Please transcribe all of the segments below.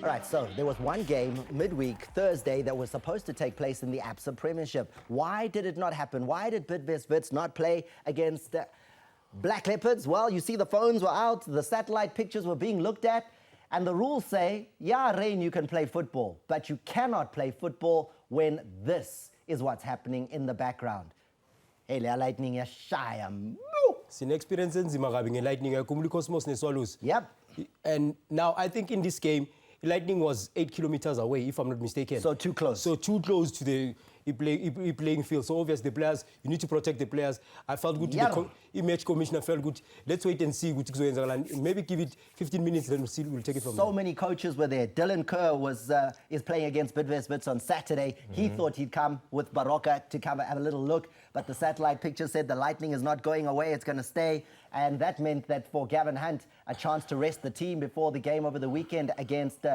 All right, so there was one game midweek, Thursday, that was supposed to take place in the ABSA Premiership. Why did it not happen? Why did Bidvest Wits not play against Black Leopards? Well, you see the phones were out, the satellite pictures were being looked at, and the rules say, yeah, Rain, you can play football, but you cannot play football when this is what's happening in the background. Hey, lightning ya shaya. Sin experience in Zimagabing Lightning Kumuli Cosmos ne Swallows. Yep. And now I think in this game, Lightning was 8 kilometers away, if I'm not mistaken. So too close. So too close to the playing field. So obviously the players, you need to protect the players. I felt good. The match commissioner felt good. Let's wait and see. Maybe give it 15 minutes, then we'll take it from there. So many coaches were there. Dylan Kerr is playing against Bidvest Wits on Saturday. He thought he'd come with Baroka to come have a little look, but the satellite picture said the Lightning is not going away, it's going to stay. And that meant that for Gavin Hunt, a chance to rest the team before the game over the weekend against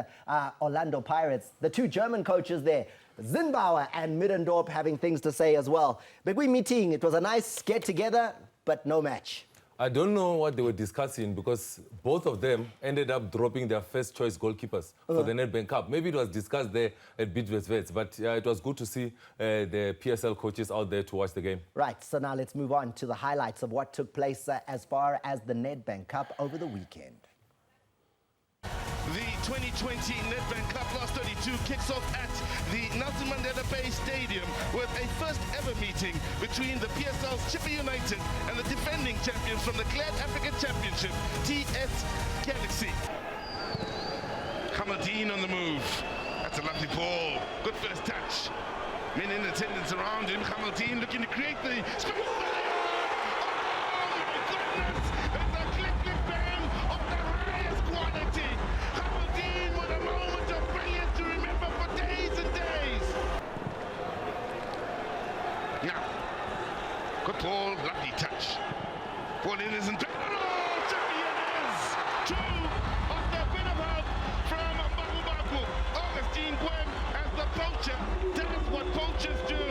Orlando Pirates. The two German coaches there, Zinnbauer and Middendorp, having things to say as well. But we meeting, it was a nice get-together, but no match. I don't know what they were discussing because both of them ended up dropping their first-choice goalkeepers for the Nedbank Cup. Maybe it was discussed there at Bidvest Wits, but it was good to see the PSL coaches out there to watch the game. Right, so now let's move on to the highlights of what took place as far as the Nedbank Cup over the weekend. The 2020 Nedbank Cup Last 32 kicks off at the Nelson Mandela Bay Stadium with a first ever meeting between the PSL's CHIPPA United and the defending champions from the Glad African Championship, TS Galaxy. Hamaldine on the move. That's a lovely ball. Good first touch. Men in attendance around him. Hamaldine looking to create the space. Good ball, lovely touch. Ball in isn't bad. Oh, champion is! Two of the bit of help from Baku. Augustine Gwen as the poacher does what poachers do.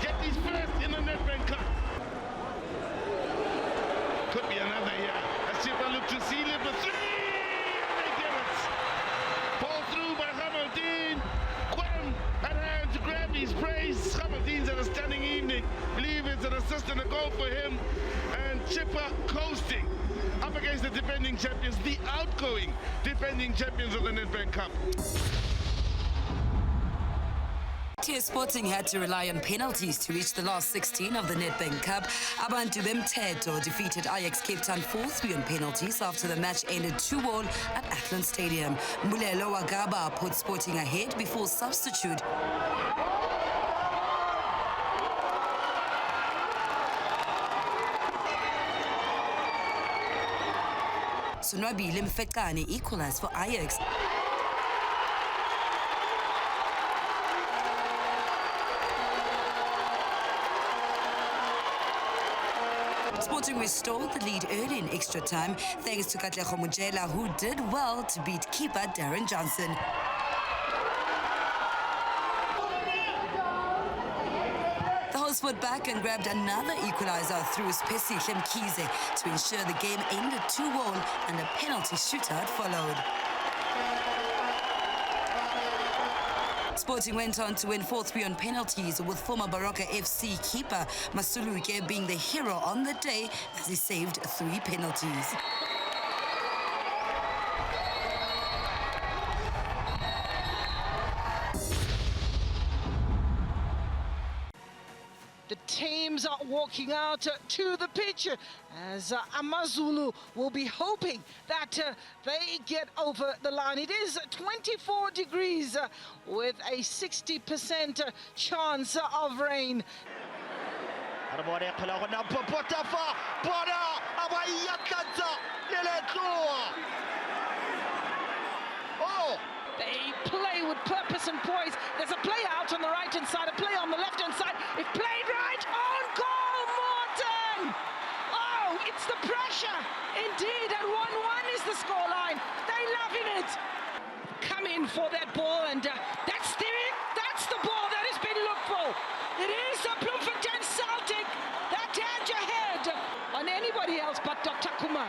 Get these first in the Nedbank Cup. Could be another here. As CHIPPA look to seal it for three. They get it. Ball through by Hamaldine. Gwen at hand to grab his praise. Hamaldine's had a stunning evening. Believe it's an assist and a goal for him. And CHIPPA coasting up against the defending champions, the outgoing defending champions of the Nedbank Cup. TS Sporting had to rely on penalties to reach the last 16 of the Nedbank Cup. Abantu Bemteto defeated AJAX Cape Town 4-3 on penalties after the match ended 2-1 at Athens Stadium. Mulelo Wagaba put Sporting ahead before substitute. Sonwabile Mfekane equalized for AJAX. Sporting restored the lead early in extra time thanks to Katlego Mujela, who did well to beat keeper Darren Johnson. The hosts fought back and grabbed another equalizer through Spesi Hlemkize to ensure the game ended 2-1 and a penalty shootout followed. Sporting went on to win 4-3 on penalties, with former Baroka FC keeper AMAZULU being the hero on the day as he saved 3 penalties. The teams are walking out to the pitch as AMAZULU will be hoping that they get over the line. It is 24 degrees with a 60% chance of rain. Oh! They play with purpose and poise. There's a play out on the right-hand side, a play on the left-hand side. If played right, on goal, Morton! Oh, it's the pressure. Indeed, at 1-1 is the scoreline. They're loving it. Come in for that ball, and that's the ball that has been looked for. It is a BLOEMFONTEIN CELTIC that turned your head on anybody else but Dr. Kumar.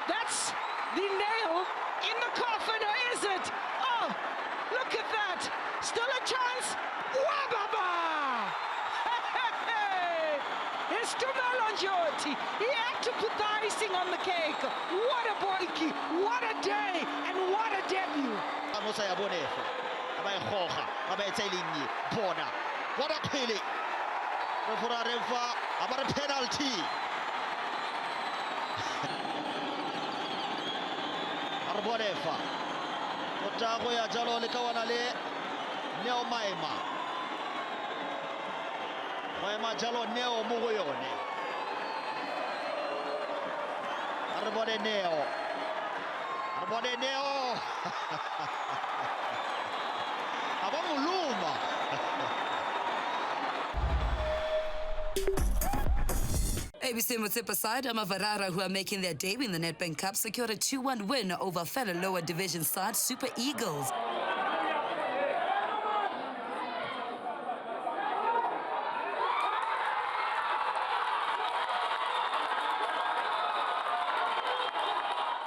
That's the nail in the coffin, or is it? Oh, Oh, look at that. Still a chance. Wababa! It's Tumelo Njoti. He had to put the icing on the cake. What a boyki, what a day, and what a debut. Musa ya Bonefo. Abayekhoga, abayetselinyi. Bona. What a pili. Refa about a penalty. Arbonefa. Otago ya jalo likawana le Neo Maema. Maema jalo Neo Mugoyone. Arbone Neo. Arbone Neo. Abamuluma. ABC Motsepa side AMAVARARA, who are making their debut in the Nedbank Cup, secured a 2-1 win over fellow lower division side Super Eagles.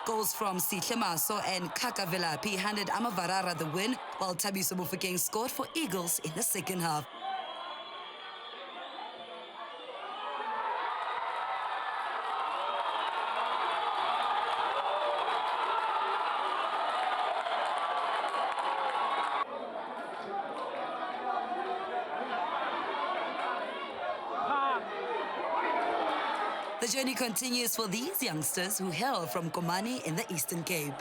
Goals from Sitlemaso and Kakavelapi handed AMAVARARA the win, while Tabiso Mofokeng scored for Eagles in the second half. The journey continues for these youngsters who hail from Komani in the Eastern Cape.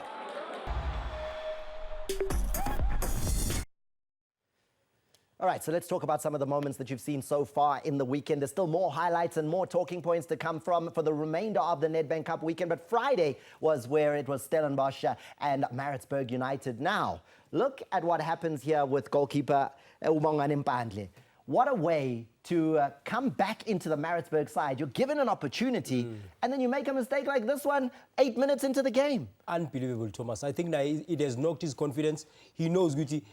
All right, so let's talk about some of the moments that you've seen so far in the weekend. There's still more highlights and more talking points to come from for the remainder of the Nedbank Cup weekend, but Friday was where it was Stellenbosch and Maritzburg United. Now, look at what happens here with goalkeeper Ubongani Mpandle. What a way to come back into the Maritzburg side. You're given an opportunity, and then you make a mistake like this one 8 minutes into the game. Unbelievable, Thomas. I think now it has knocked his confidence. He knows Guti.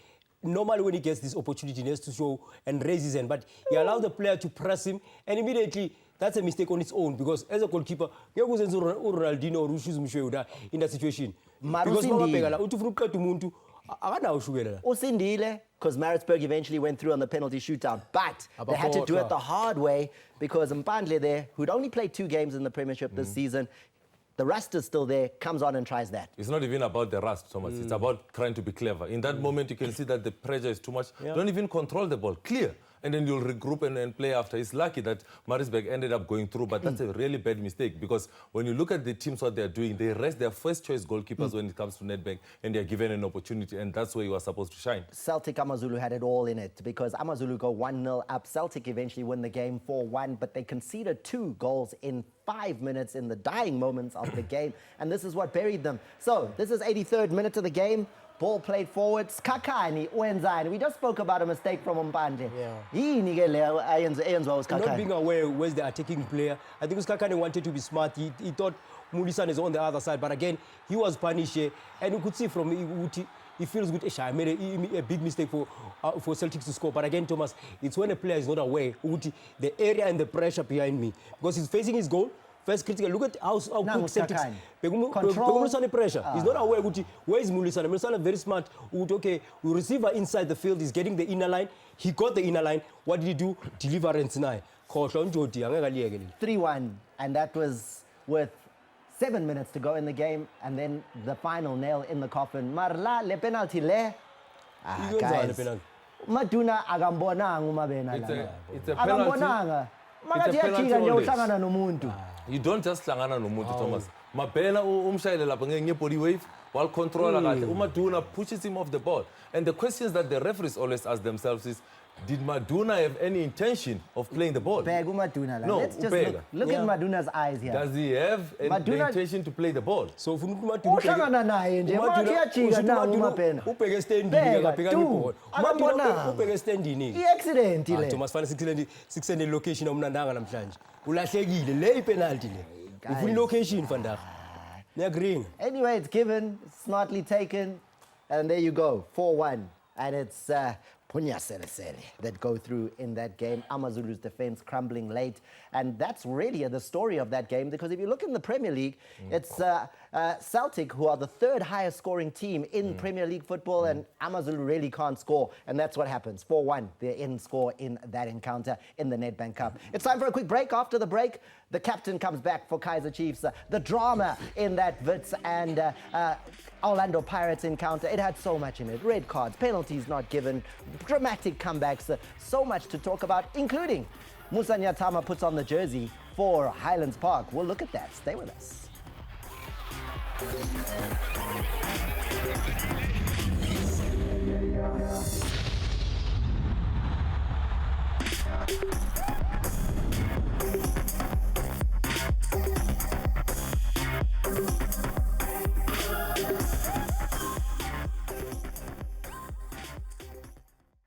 Normally when he gets this opportunity, he has to show and raise his hand, but he allowed the player to press him, and immediately that's a mistake on its own, because as a goalkeeper, you can't Ronaldinho or Rushus in that situation. Because Usindile, because Maritzburg eventually went through on the penalty shootout, but they had to do it the hard way because Mpandle there, who'd only played 2 games in the Premiership this season, the rust is still there, comes on and tries that. It's not even about the rust, Thomas. It's about trying to be clever. In that moment, you can see that the pressure is too much. Don't even control the ball. Clear. And then you'll regroup and play after. It's lucky that Maritzburg ended up going through, but that's a really bad mistake, because when you look at the teams, what they're doing, they rest their first-choice goalkeepers when it comes to Nedbank, and they're given an opportunity, and that's where you are supposed to shine. CELTIC AMAZULU had it all in it, because AMAZULU go 1-0 up. CELTIC eventually win the game 4-1, but they conceded 2 goals in 5 minutes in the dying moments of the game, and this is what buried them. So this is 83rd minute of the game. Ball played forward. Skakani wenzani. We just spoke about a mistake from Mpandle. Not being aware where's the attacking player. I think Skakani wanted to be smart. He thought Mulisan is on the other side, but again, he was punished, and you could see from he feels good. I made a big mistake for Celtics to score. But again, Thomas, it's when a player is not aware the area and the pressure behind me, because he's facing his goal. First critical, look at how quick Celtics control the pressure. He's not aware where is Mulisan. Mulisan is very smart. Okay, we receiver inside the field is getting the inner line. He got the inner line. What did he do? Deliverance now. 3-1, and that was with 7 minutes to go in the game, and then the final nail in the coffin. Marla le penalty le. Guys, Maduna agambonanga umabena. It's a penalty. You don't just hlangana nomuntu, Thomas. Mabena umshayelela ngeke body wave while controller kahle. Maduna pushes him off the ball. And the questions that the referees always ask themselves is, did Maduna have any intention of playing the ball? No, let's just look at Maduna's eyes here. Does he have the intention to play the ball? So Exactly. Thomas fanele sikusende location omnandanga namhlanje. Ulahlekile le penalty le. Ufuna location vandag. Niagreeing. Anyway, it's given, smartly taken, and there you go, 4-1. And it's Punya Seresere that go through in that game. AMAZULU's defense crumbling late. And that's really the story of that game, because if you look in the Premier League, it's CELTIC who are the third highest scoring team in Premier League football, and AMAZULU really can't score. And that's what happens. 4-1, their in score in that encounter in the Nedbank Cup. It's time for a quick break. After the break, the captain comes back for Kaizer Chiefs. The drama in that Wits and Orlando Pirates encounter, it had so much in it. Red cards, penalties not given, dramatic comebacks, so much to talk about, including Musa Nyatama puts on the jersey for Highlands Park. We'll look at that. Stay with us.